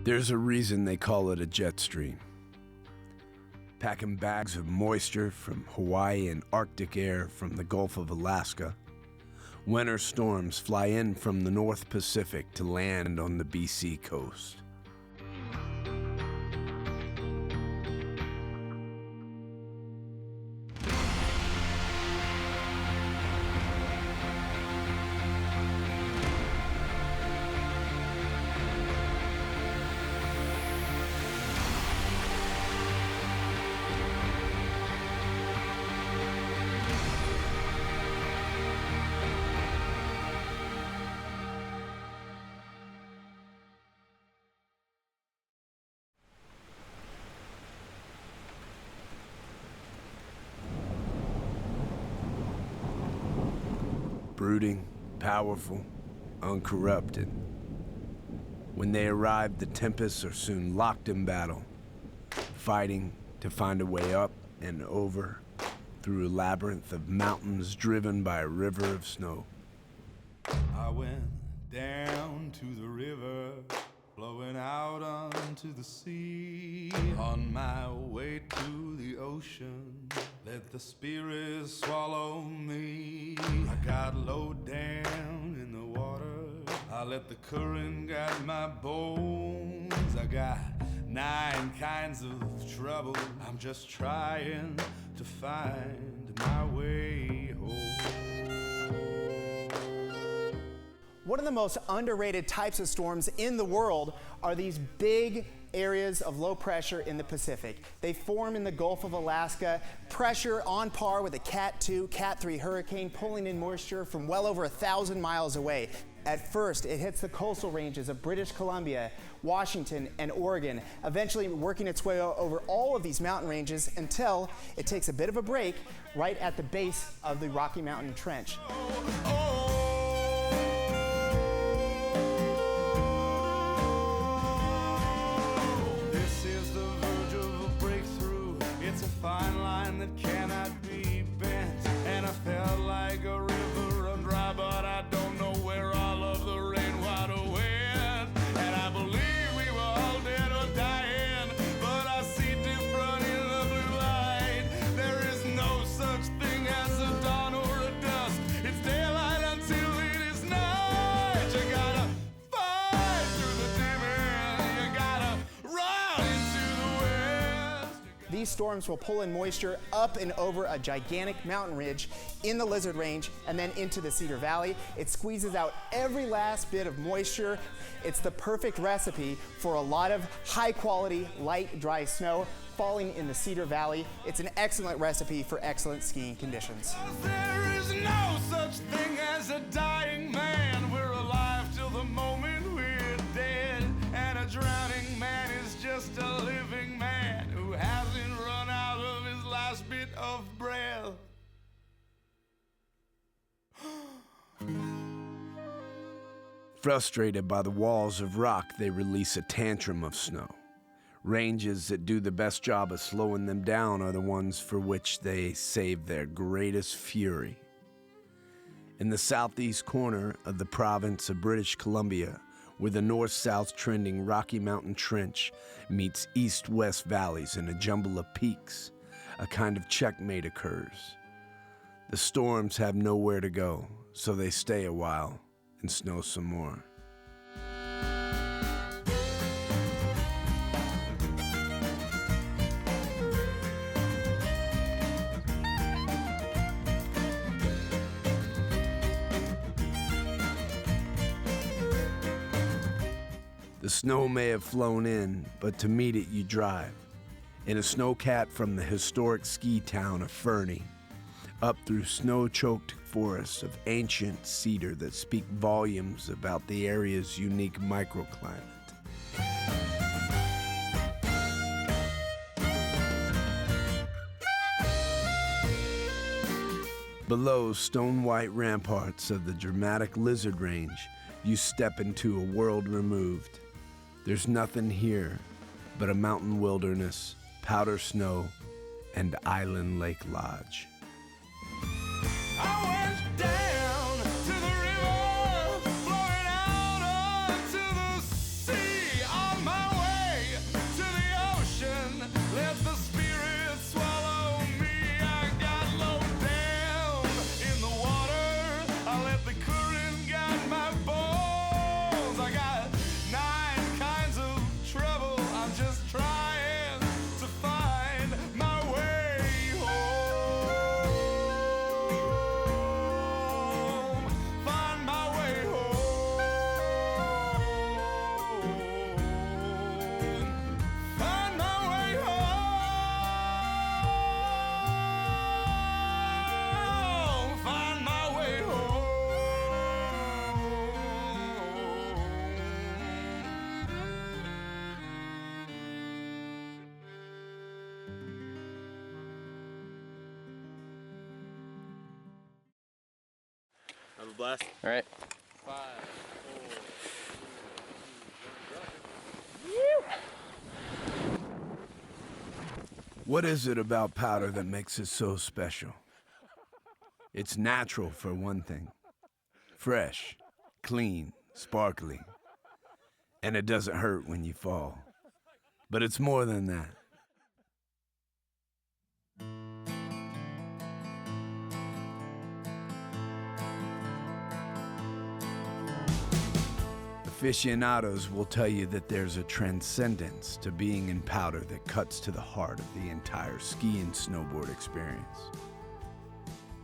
There's a reason they call it a jet stream. Packing bags of moisture from Hawaii and Arctic air from the Gulf of Alaska, winter storms fly in from the North Pacific to land on the BC coast. Brooding, powerful, uncorrupted. When they arrive, the tempests are soon locked in battle, fighting to find a way up and over through a labyrinth of mountains driven by a river of snow. I went down to the river, flowing out onto the sea. On my way to the ocean, let the spirits swallow me. I got low down in the water, I let the current guide my bones. I got 9 kinds of trouble, I'm just trying to find my way home. One of the most underrated types of storms in the world are these big areas of low pressure in the Pacific. They form in the Gulf of Alaska, pressure on par with a Cat 2, Cat 3 hurricane, pulling in moisture from well over 1,000 miles away. At first, it hits the coastal ranges of British Columbia, Washington, and Oregon, eventually working its way over all of these mountain ranges until it takes a bit of a break right at the base of the Rocky Mountain Trench. It's a fine line that cannot be bent, and I felt like a river run dry, but I don't know where all of the rainwater went. And I believe we were all dead or dying, but I see different in the blue light. There is no such thing as a dawn or a dusk. It's daylight until it is night. You gotta fight through the dimming, you gotta run into the west. These storms will pull in moisture up and over a gigantic mountain ridge in the Lizard Range and then into the Cedar Valley. It squeezes out every last bit of moisture. It's the perfect recipe for a lot of high quality, light, dry snow falling in the Cedar Valley. It's an excellent recipe for excellent skiing conditions. There is no such thing as a dying man. We're alive till the moment we're dead. And a drowning man is just a living man who hasn't run out of his last bit of breath. Frustrated by the walls of rock, they release a tantrum of snow. Ranges that do the best job of slowing them down are the ones for which they save their greatest fury. In the southeast corner of the province of British Columbia, where the north-south trending Rocky Mountain Trench meets east-west valleys in a jumble of peaks, a kind of checkmate occurs. The storms have nowhere to go, so they stay a while and snow some more. The snow may have flown in, but to meet it you drive. In a snowcat from the historic ski town of Fernie, up through snow-choked forests of ancient cedar that speak volumes about the area's unique microclimate. Below stone-white ramparts of the dramatic Lizard Range, you step into a world removed. There's nothing here but a mountain wilderness, powder snow, and Island Lake Lodge. I went down to the river, flowing out onto the sea. On my way blast. All right. 5, 4, 3, 2, 1, go. What is it about powder that makes it so special? It's natural, for one thing. Fresh, clean, sparkling. And it doesn't hurt when you fall. But it's more than that. Aficionados will tell you that there's a transcendence to being in powder that cuts to the heart of the entire ski and snowboard experience.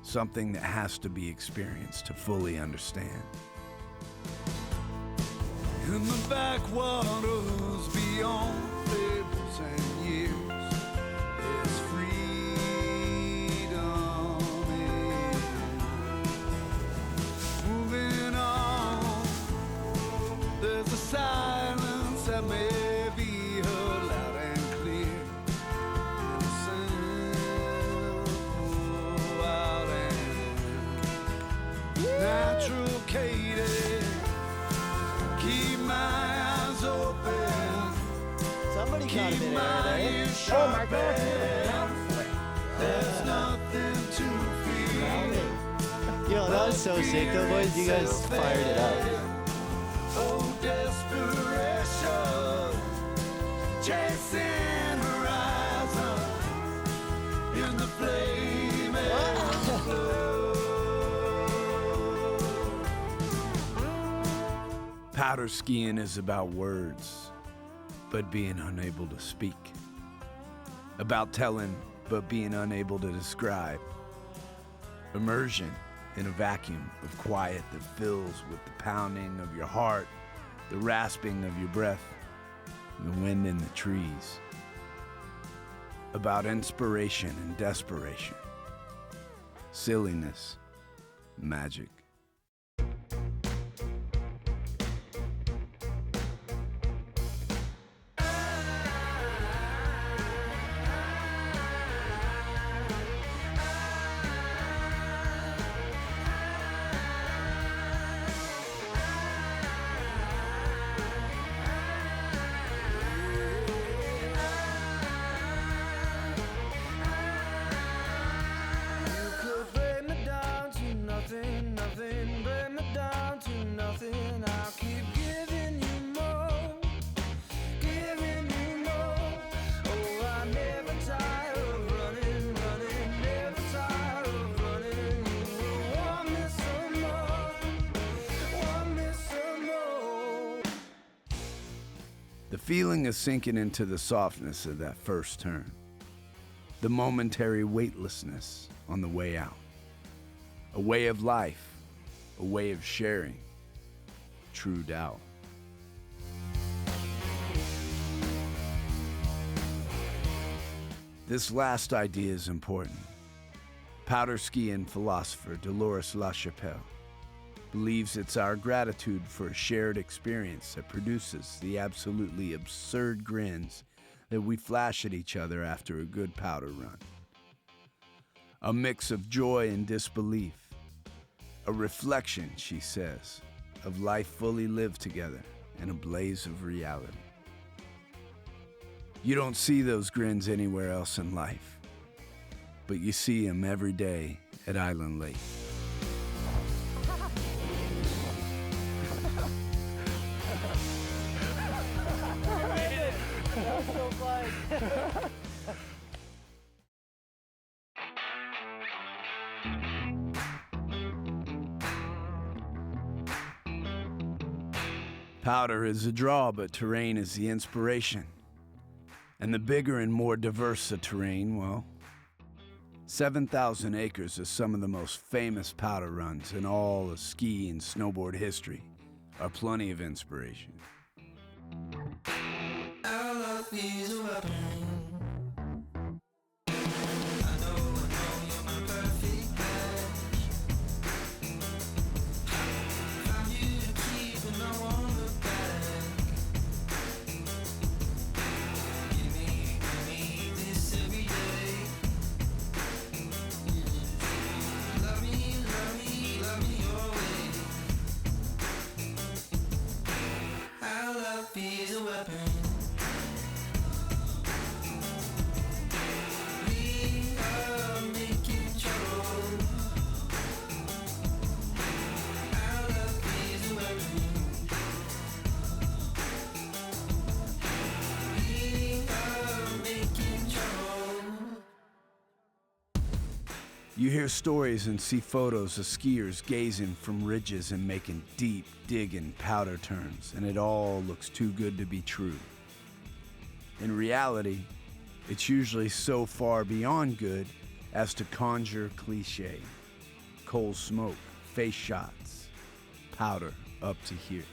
Something that has to be experienced to fully understand. In the backwaters beyond fables and years, there's freedom in moving on. There's a silence that may be heard loud and clear. And a simple out and natural cadence. Keep my eyes open. Somebody got a bit of air there. Oh my God! There's nothing to fear. Yo, that was so sick though, boys. You guys fired it up. Oh, desperation, chasing horizon in the flame and flow. Powder skiing is about words, but being unable to speak. About telling, but being unable to describe. Immersion in a vacuum of quiet that fills with the pounding of your heart, the rasping of your breath, and the wind in the trees. About inspiration and desperation. Silliness, magic. The feeling of sinking into the softness of that first turn. The momentary weightlessness on the way out. A way of life, a way of sharing. True doubt. This last idea is important. Powder skiing philosopher Dolores LaChapelle believes it's our gratitude for a shared experience that produces the absolutely absurd grins that we flash at each other after a good powder run. A mix of joy and disbelief. A reflection, she says, of life fully lived together in a blaze of reality. You don't see those grins anywhere else in life, but you see them every day at Island Lake. That's so fun. Powder is a draw, but terrain is the inspiration. And the bigger and more diverse the terrain, well, 7,000 acres of some of the most famous powder runs in all of ski and snowboard history are plenty of inspiration. Our love is a weapon. Love me your way. You hear stories and see photos of skiers gazing from ridges and making deep, digging powder turns, and it all looks too good to be true. In reality, it's usually so far beyond good as to conjure cliché. Coal smoke, face shots, powder up to here.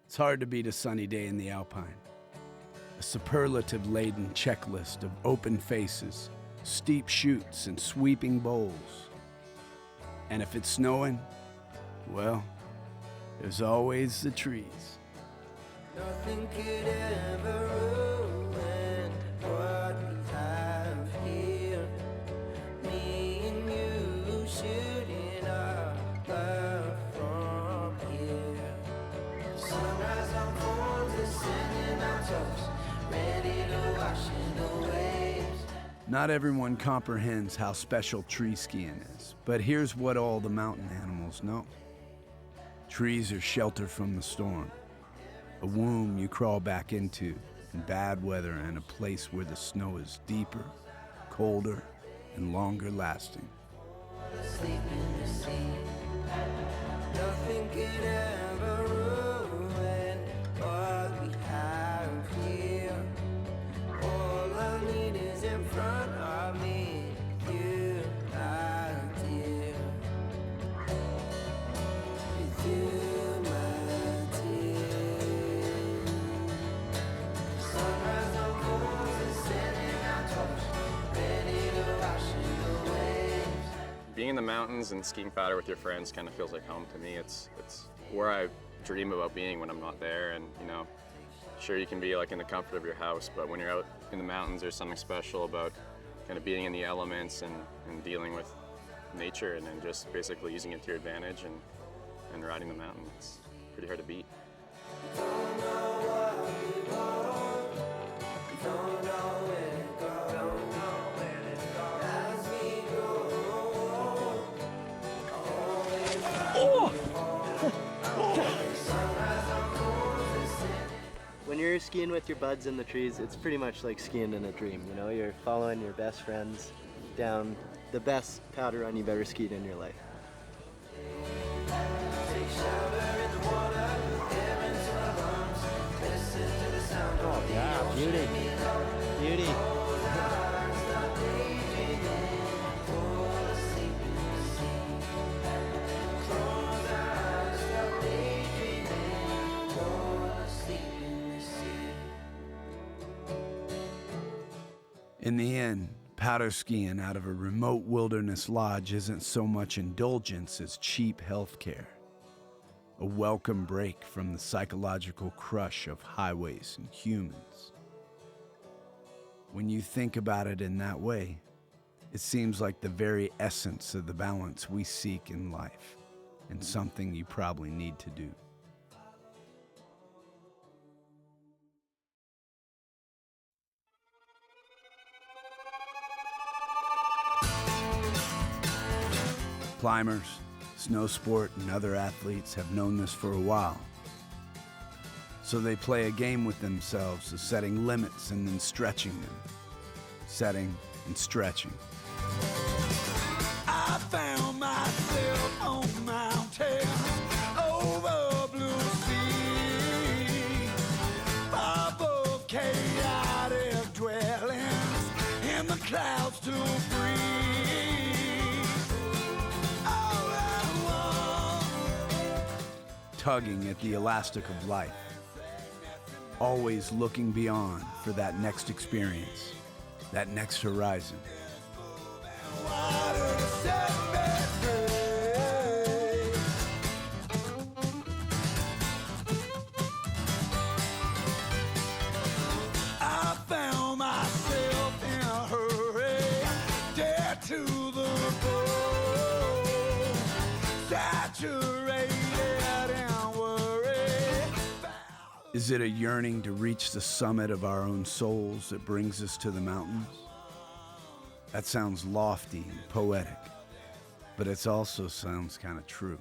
It's hard to beat a sunny day in the Alpine. A superlative-laden checklist of open faces, steep chutes, and sweeping bowls. And if it's snowing, well, there's always the trees. Nothing could ever ruin what we have here. Me and you shooting our love from here. Sunrise unfolds, descending our toes, ready to wash in the waves. Not everyone comprehends how special tree skiing is, but here's what all the mountain animals know. Trees are shelter from the storm, a womb you crawl back into in bad weather, and a place where the snow is deeper, colder, and longer lasting. Sleep in the sea. Nothing could ever ruin what we have here. All I need is in front of me, you, my dear. With you, my dear. Sunrise unfolds, descending our toes, ready to wash in the waves. Being in the mountains and skiing powder with your friends kind of feels like home to me. It's where I dream about being when I'm not there. And you know, sure, you can be like in the comfort of your house, but when you're out in the mountains, there's something special about kind of being in the elements and dealing with nature and then just basically using it to your advantage and riding the mountain. It's pretty hard to beat. When you're skiing with your buds in the trees, it's pretty much like skiing in a dream, you know? You're following your best friends down the best powder run you've ever skied in your life. Oh yeah, Beauty. Beauty. In the end, powder skiing out of a remote wilderness lodge isn't so much indulgence as cheap health care. A welcome break from the psychological crush of highways and humans. When you think about it in that way, it seems like the very essence of the balance we seek in life, and something you probably need to do. Climbers, snow sport, and other athletes have known this for a while. So they play a game with themselves of setting limits and then stretching them. Setting and stretching. I found myself on mountain over blue sea, above chaotic dwellings in the clouds to breathe. All I want. Tugging at the elastic of life. always looking beyond for that next experience, that next horizon. I found myself in a hurry, dead to the bone, saturated in worry. Is it a yearning to reach the summit of our own souls that brings us to the mountains? That sounds lofty and poetic, but it also sounds kind of true.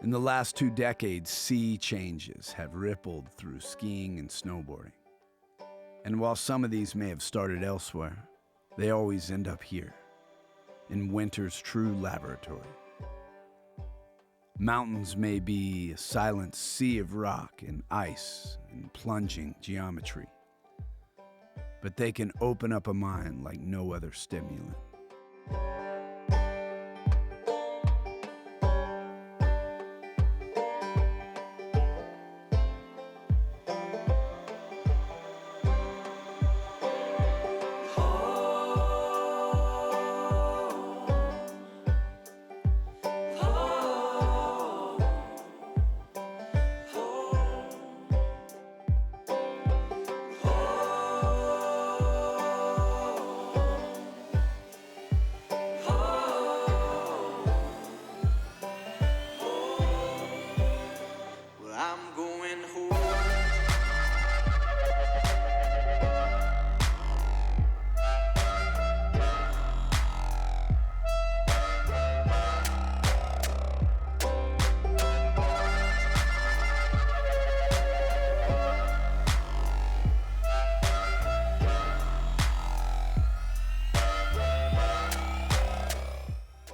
In the last 2 decades, sea changes have rippled through skiing and snowboarding. And while some of these may have started elsewhere, they always end up here, in winter's true laboratory. Mountains may be a silent sea of rock and ice and plunging geometry, but they can open up a mind like no other stimulant. I'm going home.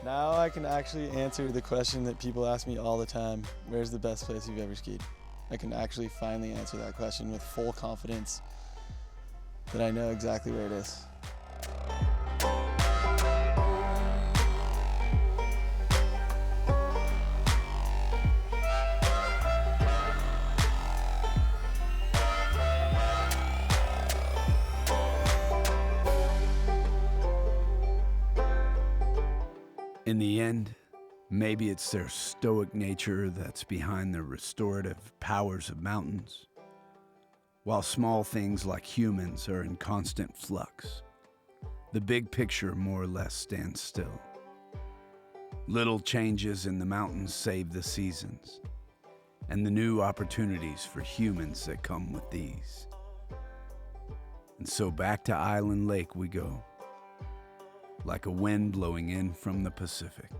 Now I can actually answer the question that people ask me all the time, where's the best place you've ever skied? I can actually finally answer that question with full confidence that I know exactly where it is. In the end, maybe it's their stoic nature that's behind the restorative powers of mountains, while small things like humans are in constant flux. The big picture more or less stands still. Little changes in the mountains save the seasons, and the new opportunities for humans that come with these. And so back to Island Lake we go, like a wind blowing in from the Pacific.